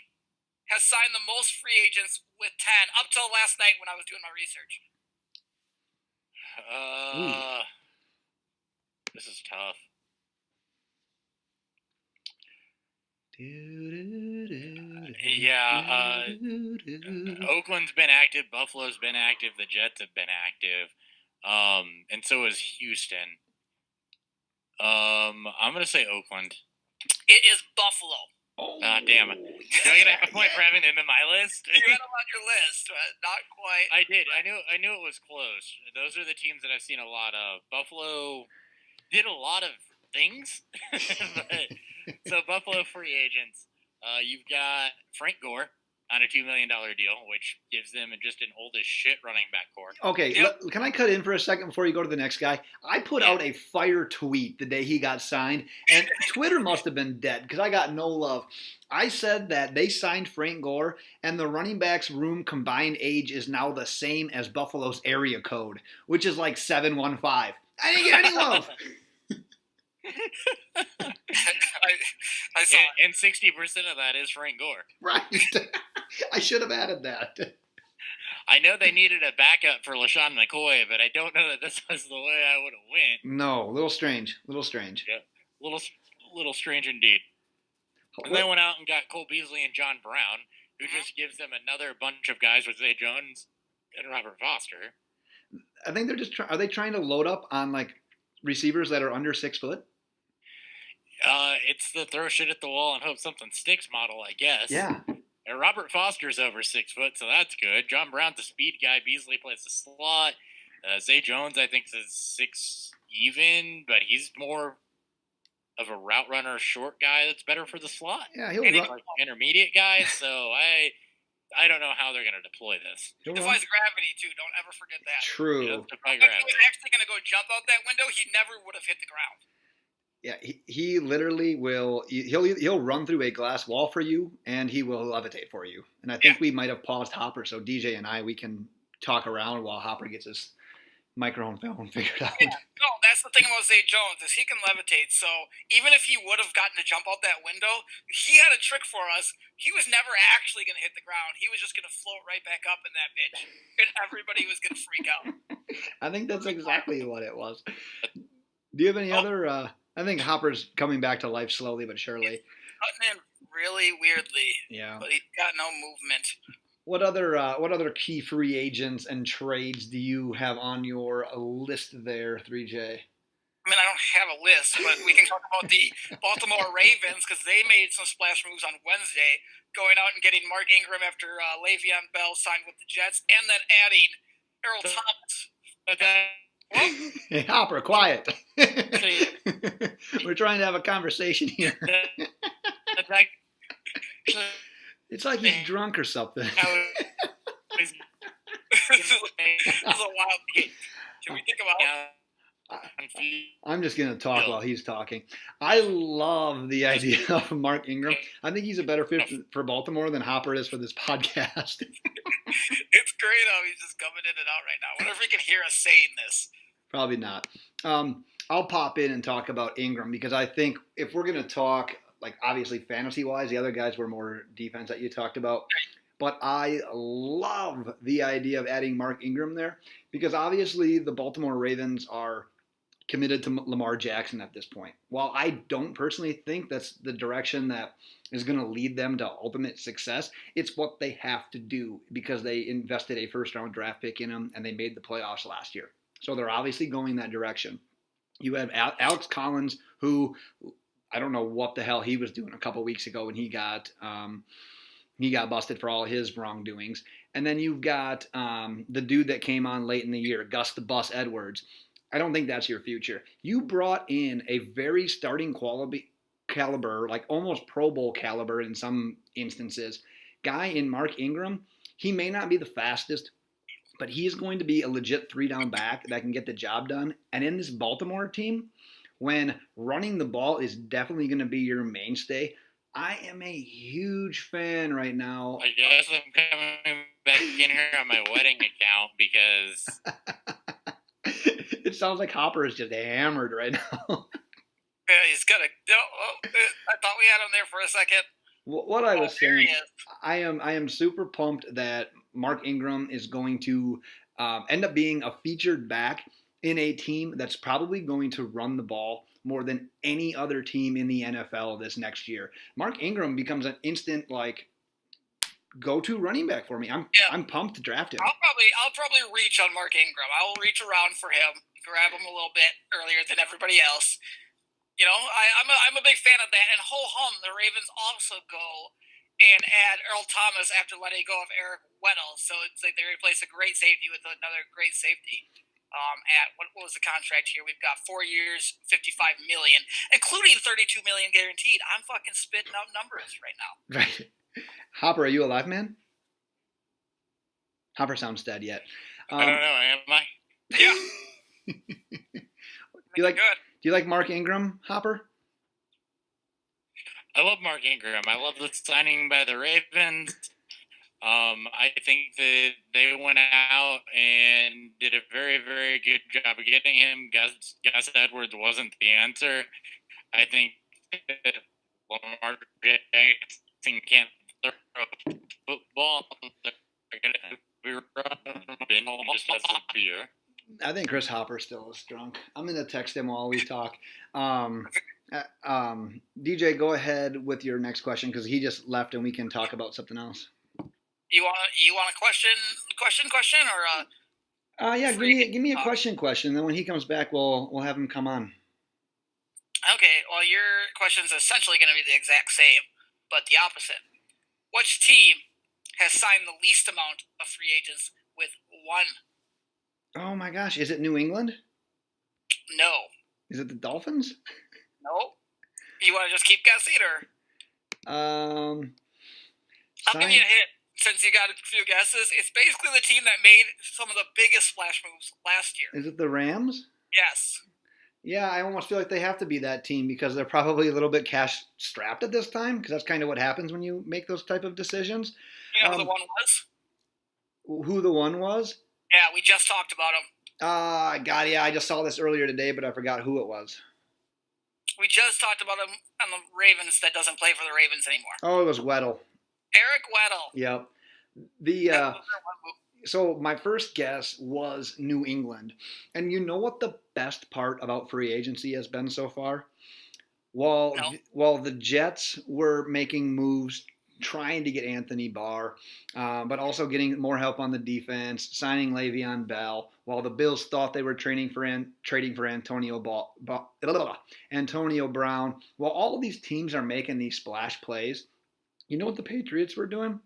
has signed the most free agents with 10 up till last night when I was doing my research? This is tough. Oakland's been active, Buffalo's been active, the Jets have been active, and so is Houston. I'm gonna say Oakland. It is Buffalo. Oh, damn it! Do I get a half point for having them in my list? You had them on your list, but not quite. I did. I knew it was close. Those are the teams that I've seen a lot of. Buffalo did a lot of things, so Buffalo free agents. You've got Frank Gore on a $2 million deal, which gives them just an old as shit running back core. Okay, can I cut in for a second before you go to the next guy? I put out a fire tweet the day he got signed, and Twitter must have been dead because I got no love. I said that they signed Frank Gore, and the running backs room combined age is now the same as Buffalo's area code, which is like 715. I didn't get any love. I saw it. And 60% of that is Frank Gore. Right. I should have added that. I know they needed a backup for LaShawn McCoy, but I don't know that this was the way I would have went. No, a little strange. Yeah, little strange indeed. And they went out and got Cole Beasley and John Brown, who just gives them another bunch of guys with Zay Jones and Robert Foster. I think they're just are they trying to load up on like receivers that are under 6 foot? It's the throw shit at the wall and hope something sticks model, I guess. Yeah. And Robert Foster's over 6 foot, so that's good. John Brown's a speed guy. Beasley plays the slot. Zay Jones, I think, is 6 even, but he's more of a route runner, short guy that's better for the slot. Yeah, he'll run. Like intermediate guy, so I don't know how they're going to deploy this. He defies gravity, too. Don't ever forget that. True. He If he was actually going to go jump out that window, he never would have hit the ground. Yeah, he literally will. He'll run through a glass wall for you, and he will levitate for you. And I think we might have paused Hopper, so DJ and we can talk around while Hopper gets his microphone film figured out. Yeah. No, that's the thing about Zay Jones is he can levitate. So even if he would have gotten to jump out that window, he had a trick for us. He was never actually going to hit the ground. He was just going to float right back up in that bitch, and everybody was going to freak out. I think that's exactly what it was. Do you have any other? I think Hopper's coming back to life slowly but surely. He's cutting in really weirdly. Yeah. But he's got no movement. What other key free agents and trades do you have on your list there, 3J? I mean, I don't have a list, but we can talk about the Baltimore Ravens because they made some splash moves on Wednesday, going out and getting Mark Ingram after Le'Veon Bell signed with the Jets, and then adding Earl Thomas. Hey, Hopper, quiet. We're trying to have a conversation here. It's like he's drunk or something. This is a wild game. Can we think about I'm just going to talk while he's talking. I love the idea of Mark Ingram. I think he's a better fit for Baltimore than Hopper is for this podcast. It's great how he's just coming in and out right now. I wonder if he can hear us saying this. Probably not. I'll pop in and talk about Ingram because I think if we're going to talk, like obviously fantasy-wise, the other guys were more defense that you talked about. But I love the idea of adding Mark Ingram there because obviously the Baltimore Ravens are committed to Lamar Jackson at this point. While I don't personally think that's the direction that is going to lead them to ultimate success, it's what they have to do because they invested a first-round draft pick in him and they made the playoffs last year. So they're obviously going that direction. You have Alex Collins, who I don't know what the hell he was doing a couple weeks ago when he got busted for all his wrongdoings. And then you've got the dude that came on late in the year, Gus the Bus Edwards. I don't think that's your future. You brought in a very starting caliber, like almost Pro Bowl caliber in some instances, guy in Mark Ingram. He may not be the fastest, but he's going to be a legit 3-down back that can get the job done. And in this Baltimore team, when running the ball is definitely going to be your mainstay, I am a huge fan right now. I guess I'm coming back in here on my wedding account because it sounds like Hopper is just hammered right now. Yeah, he's got a. I thought we had him there for a second. What I was saying, I am super pumped that Mark Ingram is going to end up being a featured back in a team that's probably going to run the ball more than any other team in the NFL this next year. Mark Ingram becomes an instant go-to running back for me. I'm pumped to draft him. I'll probably reach on Mark Ingram. I will reach around for him, grab him a little bit earlier than everybody else. You know, I'm a big fan of that. And ho-hum, the Ravens also go and add Earl Thomas after letting go of Eric Weddle. So it's like they replace a great safety with another great safety. At what was the contract here? We've got 4 years, $55 million, including $32 million guaranteed. I'm fucking spitting out numbers right now. Right. Hopper, are you alive, man? Hopper sounds dead yet. I don't know. Am I? Yeah. Do you like Mark Ingram, Hopper? I love Mark Ingram. I love the signing by the Ravens. I think that they went out and did a very, very good job of getting him. Gus Edwards wasn't the answer. I think that Lamar Jackson can't throw football. They're going to be running just as a beer. I think Chris Hopper still is drunk. I'm going to text him while we talk. DJ, go ahead with your next question because he just left and we can talk about something else. You want a question, or yeah, give me a question. Then when he comes back, we'll have him come on. Okay, well, your question's essentially going to be the exact same, but the opposite. Which team has signed the least amount of free agents with one? Oh my gosh, is it New England? No. Is it the Dolphins? No. You want to just keep guessing, or? I'll give you a hint. Since you got a few guesses, it's basically the team that made some of the biggest splash moves last year. Is it the Rams? Yes. Yeah, I almost feel like they have to be that team because they're probably a little bit cash strapped at this time because that's kind of what happens when you make those type of decisions. You know who the one was? Who the one was? Yeah, we just talked about him. God, yeah, I just saw this earlier today, but I forgot who it was. We just talked about him on the Ravens that doesn't play for the Ravens anymore. Oh, it was Weddle. Eric Weddle. Yep. So my first guess was New England. And you know what the best part about free agency has been so far? While the Jets were making moves trying to get Anthony Barr, but also getting more help on the defense, signing Le'Veon Bell, while the Bills thought they were trading for Antonio Brown, while all of these teams are making these splash plays, you know what the Patriots were doing?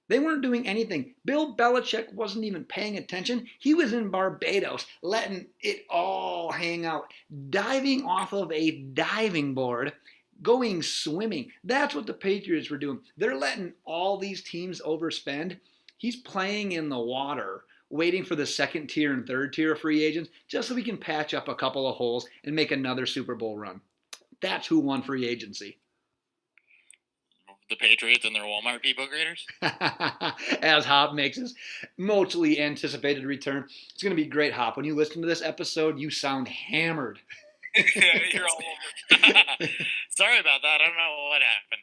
They weren't doing anything. Bill Belichick wasn't even paying attention. He was in Barbados, letting it all hang out, diving off of a diving board, going swimming. That's what the Patriots were doing. They're letting all these teams overspend. He's playing in the water waiting for the second tier and third tier of free agents just so we can patch up a couple of holes and make another Super Bowl run. That's who won free agency. The Patriots and their Walmart people graders. As Hop makes his mostly anticipated return. It's going to be great, Hop. When you listen to this episode, you sound hammered. You're all over. Sorry about that. I don't know what happened.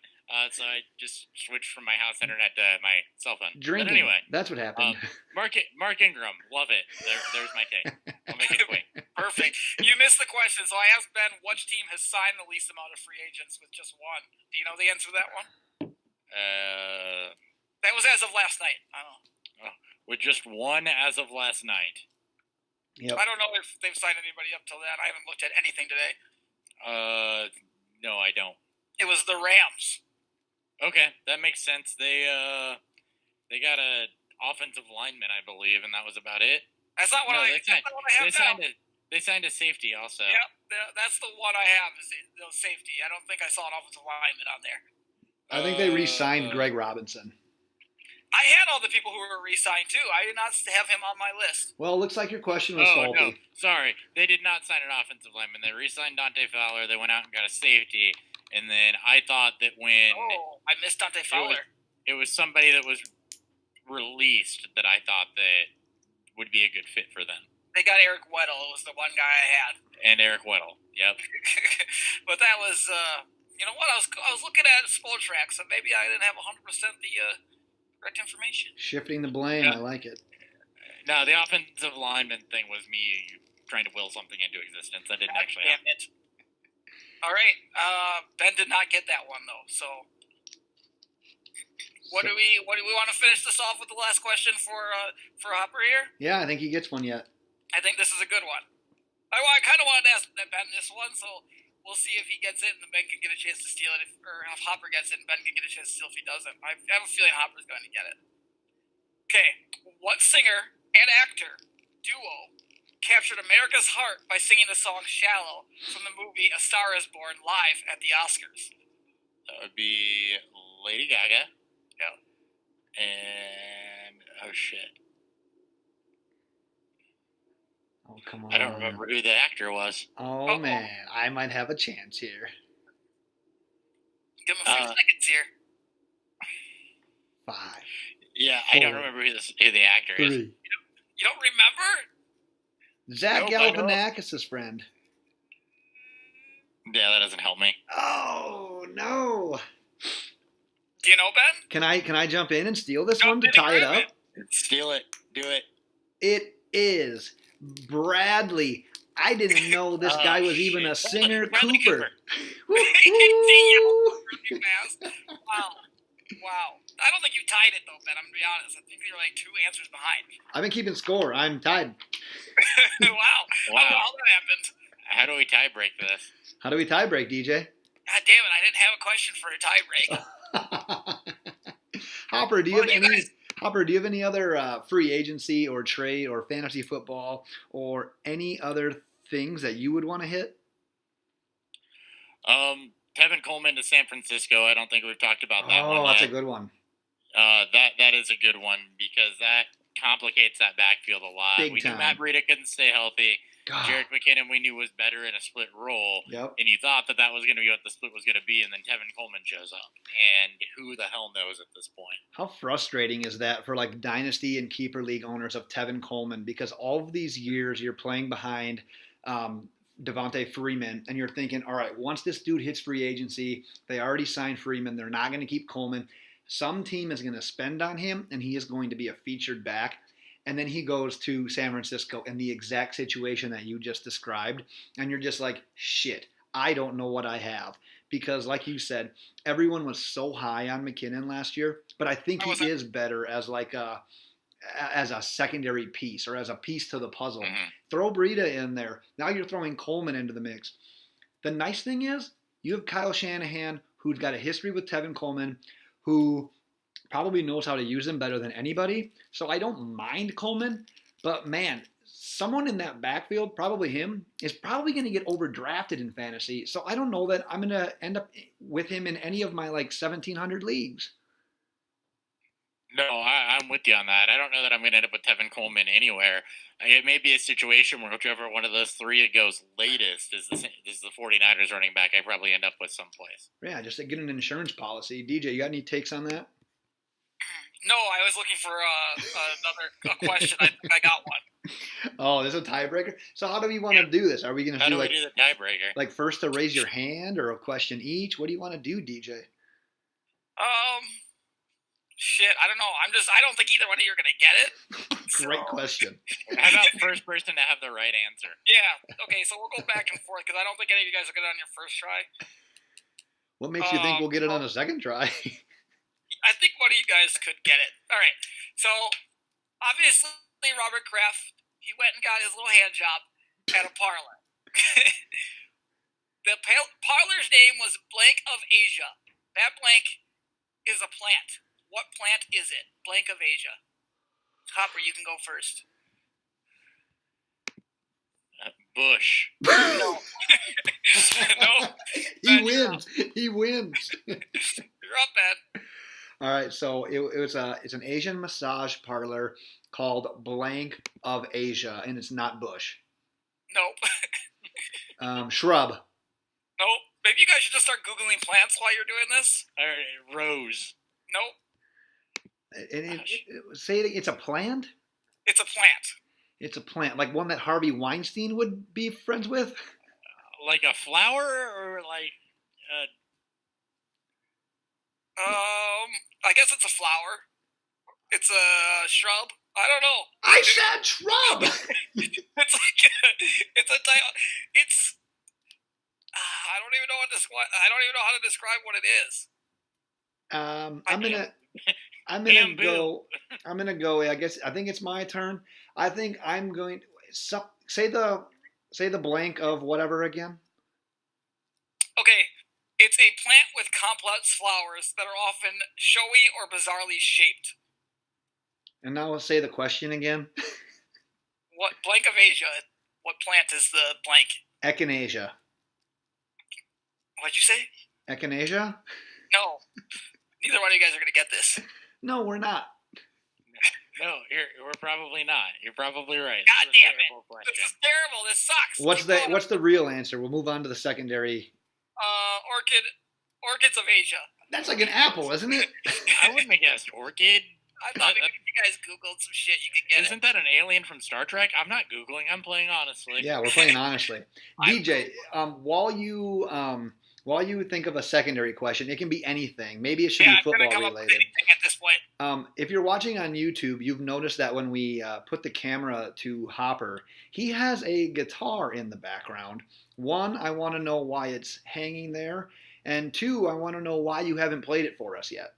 So I just switched from my house internet to my cell phone. Drinking. But anyway, That's what happened. Mark Ingram, love it. There's my take. I'll make it quick. Perfect. You missed the question, so I asked Ben which team has signed the least amount of free agents with just one. Do you know the answer to that one? That was as of last night. I don't know. With just one as of last night. Yep. I don't know if they've signed anybody up till then. I haven't looked at anything today. No, I don't. It was the Rams. Okay, that makes sense. They got a offensive lineman, I believe, and that was about it. That's not what I have now. They signed a safety also. Yep, that's the one I have is the safety. I don't think I saw an offensive lineman on there. I think they re-signed Greg Robinson. I had all the people who were re-signed too. I did not have him on my list. Well, it looks like your question was faulty. No, sorry. They did not sign an offensive lineman. They re-signed Dante Fowler. They went out and got a safety. And then I thought that when... Oh, I missed Dante Fowler. It was somebody that was released that I thought that would be a good fit for them. They got Eric Weddle. It was the one guy I had. And Eric Weddle, yep. But that was... you know what? I was looking at Spotrac, so maybe I didn't have 100% the correct information. Shifting the blame, yeah. I like it. No, the offensive lineman thing was me trying to will something into existence. That didn't actually happen. It. All right, Ben did not get that one though. So, what do we want to finish this off with the last question for Hopper here? Yeah, I think he gets one yet. I think this is a good one. I kind of wanted to ask Ben this one, so we'll see if he gets it, and then Ben can get a chance to steal it, or if Hopper gets it, and Ben can get a chance to steal if he doesn't. I have a feeling Hopper's going to get it. Okay, what singer and actor duo captured America's heart by singing the song Shallow from the movie A Star is Born live at the Oscars? That would be Lady Gaga. Yeah. And, oh shit. Oh, come on. I don't remember who the actor was. Oh, man. I might have a chance here. Give him a few seconds here. 5. Yeah, 4, I don't remember who the actor 3. is. You don't remember? Zach Galifianakis' friend. Yeah, that doesn't help me. Oh, no. Do you know, Ben? Can I jump in and steal this one to tie it up? Steal it. Do it. It is Bradley. I didn't know this guy was even a singer. Cooper. Wow. I don't think you tied it, though, Ben. I'm going to be honest. I think you're like 2 answers behind me. I've been keeping score. I'm tied. Wow. How that happened. How do we tie break this? How do we tie break, DJ? God damn it. I didn't have a question for a tie break. Hopper, do you have any other free agency or trade or fantasy football or any other things that you would want to hit? Tevin Coleman to San Francisco. I don't think we've talked about that one. Oh, that's a good one. That is a good one because that complicates that backfield a lot. Big we time. knew Matt Breida couldn't stay healthy. God. Jarek McKinnon we knew was better in a split role. Yep. And you thought that was going to be what the split was going to be, and then Tevin Coleman shows up. And who the hell knows at this point? How frustrating is that for like dynasty and keeper league owners of Tevin Coleman? Because all of these years you're playing behind Devontae Freeman, and you're thinking, all right, once this dude hits free agency, they already signed Freeman. They're not going to keep Coleman. Some team is going to spend on him, and he is going to be a featured back. And then he goes to San Francisco in the exact situation that you just described. And you're just like, shit, I don't know what I have. Because like you said, everyone was so high on McKinnon last year. But I think he is better as like a secondary piece or as a piece to the puzzle. Mm-hmm. Throw Breida in there. Now you're throwing Coleman into the mix. The nice thing is you have Kyle Shanahan, who's got a history with Tevin Coleman, who probably knows how to use him better than anybody. So I don't mind Coleman, but man, someone in that backfield, probably him, is probably going to get overdrafted in fantasy. So I don't know that I'm going to end up with him in any of my like 1,700 leagues. No, I'm with you on that. I don't know that I'm going to end up with Tevin Coleman anywhere. It may be a situation where whichever one of those three it goes latest is the 49ers running back. I probably end up with someplace. Yeah, just to get an insurance policy. DJ, you got any takes on that? No, I was looking for another question. I think I got one. Oh, there's a tiebreaker. So how do we want to do this? Are we going to do we like do the tiebreaker? Like first to raise your hand or a question each? What do you want to do, DJ? Shit, I don't know. I don't think either one of you are gonna get it. Great question. How about first person to have the right answer? Yeah. Okay, so we'll go back and forth because I don't think any of you guys will get it on your first try. What makes you think we'll get it on a second try? I think one of you guys could get it. All right. So obviously Robert Kraft, he went and got his little hand job at a parlor. The parlor's name was Blank of Asia. That blank is a plant. What plant is it? Blank of Asia. Hopper, you can go first. Bush. No. No. He wins. He wins. You're up, man. All right, so it's an Asian massage parlor called Blank of Asia, and it's not Bush. Nope. Shrub. Nope. Maybe you guys should just start Googling plants while you're doing this. All right, rose. Nope. Say it. It's a plant. It's a plant. It's a plant, like one that Harvey Weinstein would be friends with. Like a flower, or like. I guess it's a flower. It's a shrub. I don't know. I said shrub. It's like it's a type. It's. I don't even know I don't even know how to describe what it is. I'm gonna go. I think it's my turn. I think I'm going. Say the blank of whatever again. Okay, it's a plant with complex flowers that are often showy or bizarrely shaped. And now let's say the question again. What blank of Asia? What plant is the blank? Echinacea. What'd you say? Echinacea? No. Neither one of you guys are gonna get this. No, we're not. No, we're probably not. You're probably right. God damn it! This is terrible. This sucks. What's the real answer? We'll move on to the secondary. Orchids of Asia. That's like an apple, isn't it? I wouldn't have guessed orchid. I thought if you guys Googled some shit, you could get Isn't that an alien from Star Trek? I'm not Googling. I'm playing honestly. Yeah, we're playing honestly. DJ, while you think of a secondary question, it can be anything. Maybe it should be football related. Up with anything at this point. If you're watching on YouTube, you've noticed that when we put the camera to Hopper, he has a guitar in the background. One, I want to know why it's hanging there. And two, I want to know why you haven't played it for us yet.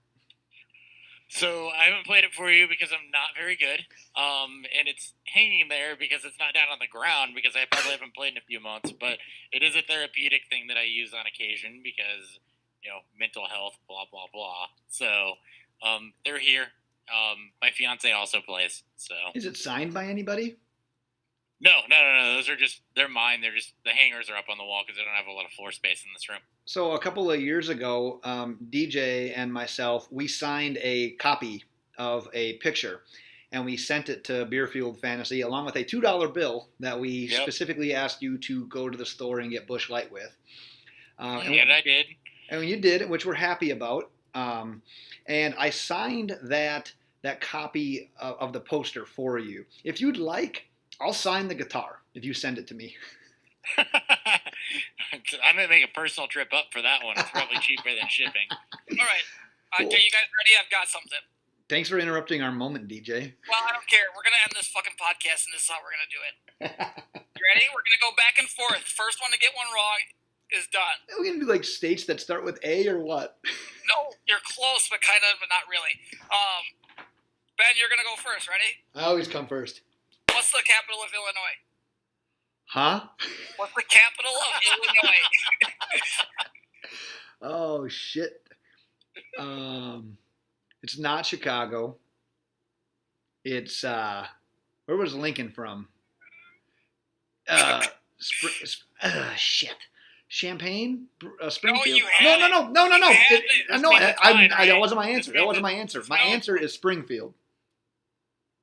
So I haven't played it for you because I'm not very good. And it's hanging there because it's not down on the ground because I probably haven't played in a few months. But it is a therapeutic thing that I use on occasion because, mental health, blah, blah, blah. So they're here. My fiance also plays. So is it signed by anybody? No. Those are they're mine. The hangers are up on the wall because I don't have a lot of floor space in this room. So a couple of years ago, DJ and myself, we signed a copy of a picture, and we sent it to Beerfield Fantasy along with a $2 bill that we specifically asked you to go to the store and get Busch Light with. And I did. And you did, which we're happy about. And I signed that copy of the poster for you. If you'd like, I'll sign the guitar if you send it to me. I'm going to make a personal trip up for that one. It's probably cheaper than shipping. All right. Cool. Okay, you guys ready? I've got something. Thanks for interrupting our moment, DJ. Well, I don't care. We're going to end this fucking podcast, and this is how we're going to do it. You ready? We're going to go back and forth. First one to get one wrong is done. Are we going to do like states that start with A or what? No, you're close, but kind of, but not really. Ben, you're going to go first. Ready? I always come first. What's the capital of Illinois? Huh? What's the capital of Illinois? Oh, shit. It's not Chicago. It's, where was Lincoln from? Shit. Champaign, Springfield. you had No. You had it. No, Right? that wasn't my answer. This That wasn't means my answer. it's My no- answer is Springfield.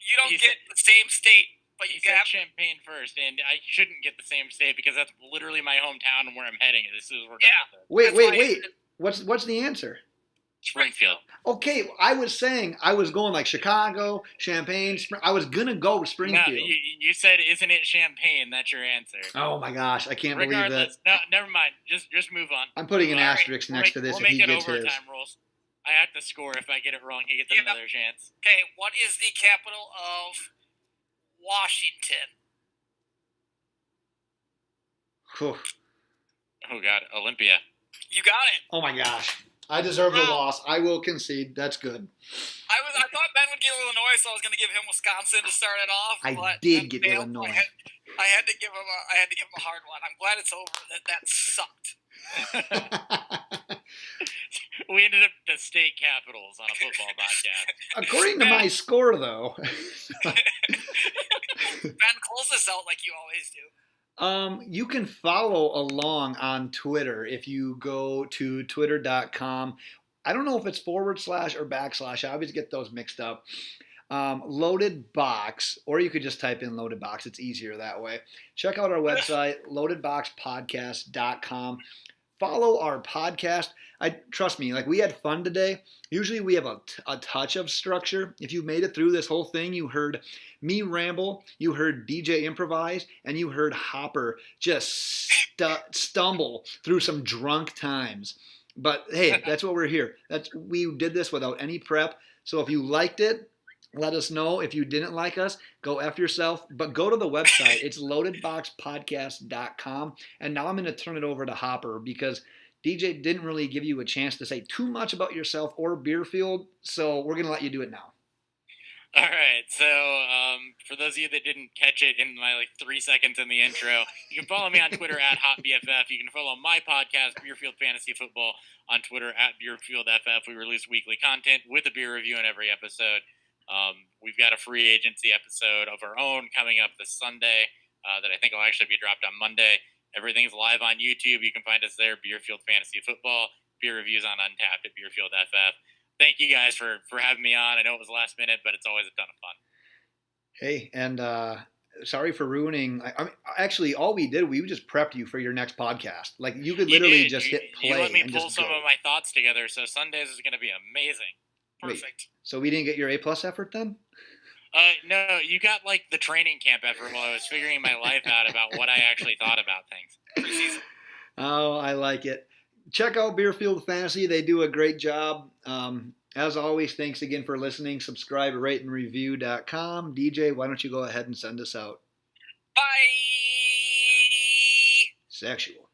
You don't He get the same state, but You you said got. Champaign first, and I shouldn't get the same state because that's literally my hometown and where I'm heading. This is we're done Yeah. with it. Wait. What's the answer? Springfield. Okay, I was saying I was going like Chicago, Champaign. I was gonna go with Springfield. No, you said, isn't it Champagne? That's your answer. Oh my gosh, I can't believe that. Regardless, no, never mind. Just move on. I'm putting an All right, asterisk next to this We'll if he make it gets his. overtime rules. I have to score. If I get it wrong, he gets Yeah. another chance. Okay, what is the capital of Washington? Whew. Oh God, Olympia. You got it. Oh my gosh, I deserve the Wow. loss. I will concede. That's good. I thought Ben would get Illinois, so I was going to give him Wisconsin to start it off. I but did Ben get failed. Illinois. I had to give him a hard one. I'm glad it's over. That sucked. We ended up the state capitals on a football podcast. According to my score, though, Ben, close this out like you always do. you can follow along on Twitter if you go to twitter.com. I don't know if it's / or /. I always get those mixed up. Loaded Box, or you could just type in Loaded Box. It's easier that way. Check out our website, loadedboxpodcast.com. Follow our podcast. Trust me, like we had fun today. Usually we have a touch of structure. If you made it through this whole thing, you heard me ramble, you heard DJ improvise, and you heard Hopper just stumble through some drunk times. But hey, that's what we're here. We did this without any prep. So if you liked it, let us know. If you didn't like us, go F yourself. But go to the website. It's loadedboxpodcast.com. And now I'm going to turn it over to Hopper because DJ didn't really give you a chance to say too much about yourself or Beerfield. So we're going to let you do it now. All right, so for those of you that didn't catch it in my 3 seconds in the intro, you can follow me on Twitter at HotBFF. You can follow my podcast, Beerfield Fantasy Football, on Twitter at BeerfieldFF. We release weekly content with a beer review in every episode. We've got a free agency episode of our own coming up this Sunday that I think will actually be dropped on Monday. Everything's live on YouTube. You can find us there, Beerfield Fantasy Football. Beer reviews on Untapped at Beerfield FF. Thank you guys for having me on. I know it was last minute, but it's always a ton of fun. Hey, and sorry for ruining. I mean, actually, all we did, we just prepped you for your next podcast. Like you could literally just hit play. You let me and pull just some go. of my thoughts together, so Sundays is going to be amazing. Perfect. Wait, so we didn't get your A+ effort then? No, you got the training camp effort while I was figuring my life out about what I actually thought about things. Preseason. Oh, I like it. Check out Beerfield Fantasy. They do a great job. As always, thanks again for listening. Subscribe, rate, and review.com. DJ, why don't you go ahead and send us out? Bye. Sexual.